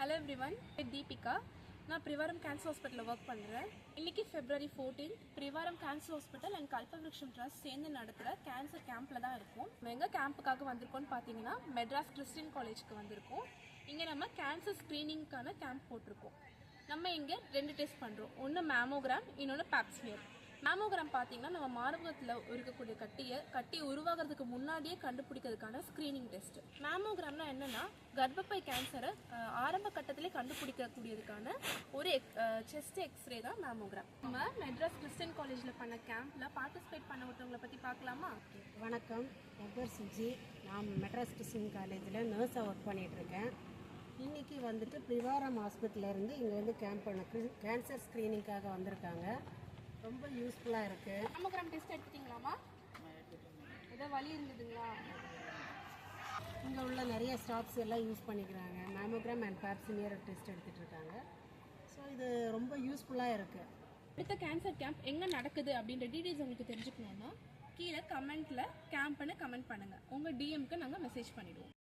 Hello everyone, I'm Deepika. நான் பிரிவாரம் cancer ஹாஸ்பிட்டலில் work பண்ணுறேன். இன்றைக்கி February 14 பிரிவாரம் cancer hospital and Kalpavriksham trust சேர்ந்து நடத்துகிற கேன்சர் கேம்பில் தான் இருக்கும். எங்கள் கேம்புக்காக வந்திருக்கோம்னு பார்த்தீங்கன்னா மெட்ராஸ் கிறிஸ்டியன் காலேஜுக்கு வந்திருக்கோம். இங்கே நம்ம கேன்சர் ஸ்க்ரீனிங்க்கான கேம்ப் போட்டிருக்கோம். நம்ம இங்கே 2 டெஸ்ட் பண்ணுறோம். ஒன்று மேமோகிராம், இன்னொன்று பேப்ஸ்மியர். மேமோகிராம் பார்த்தீங்கன்னா நம்ம மார்பகத்தில் இருக்கக்கூடிய கட்டி உருவாகிறதுக்கு முன்னாடியே கண்டுபிடிக்கிறதுக்கான ஸ்க்ரீனிங் டெஸ்ட். மேமோகிராம்னா என்னன்னா கர்ப்பப்பை கேன்சரை ஆரம்ப கட்டத்திலே கண்டுபிடிக்கக்கூடியதுக்கான ஒரு செஸ்ட் எக்ஸ்ரே தான் மேமோகிராம். நம்ம மெட்ராஸ் கிறிஸ்டியன் காலேஜில் பண்ண கேம்பில் பார்ட்டிசிபேட் பண்ண ஒருத்தவங்களை பற்றி பார்க்கலாமா? வணக்கம், என் பேர் சுஜி. நான் மெட்ராஸ் கிறிஸ்டியன் காலேஜில் நர்ஸாக ஒர்க் பண்ணிகிட்ருக்கேன். இன்றைக்கி வந்துட்டு பிரிவாரம் ஹாஸ்பிட்டலேருந்து இங்கே வந்து கேன்சர் ஸ்க்ரீனிங்காக வந்திருக்காங்க. ரொம்ப யூஸ்ஃபுல்லாக இருக்குது. மேமோகிராம் டெஸ்ட் எடுத்துட்டிங்களாமா? ஏதோ வலி இருந்ததுங்களா? இங்கே உள்ள நிறைய ஸ்டாஃப்ஸ் எல்லாம் யூஸ் பண்ணிக்கிறாங்க. மேமோகிராம் அண்ட் பேப்ஸ்மியர் டெஸ்ட் எடுத்துகிட்டு இருக்காங்க. ஸோ இது ரொம்ப யூஸ்ஃபுல்லாக இருக்குது. அடுத்த கேன்சர் கேம்ப் எங்கே நடக்குது அப்படின்ற டீட்டெயில்ஸ் உங்களுக்கு தெரிஞ்சுக்கணுன்னா கீழே கமெண்ட்டில் கேம்ப்னு கமெண்ட் பண்ணுங்கள். உங்கள் டிஎம்க்கு நாங்கள் மெசேஜ் பண்ணிவிடுவோம்.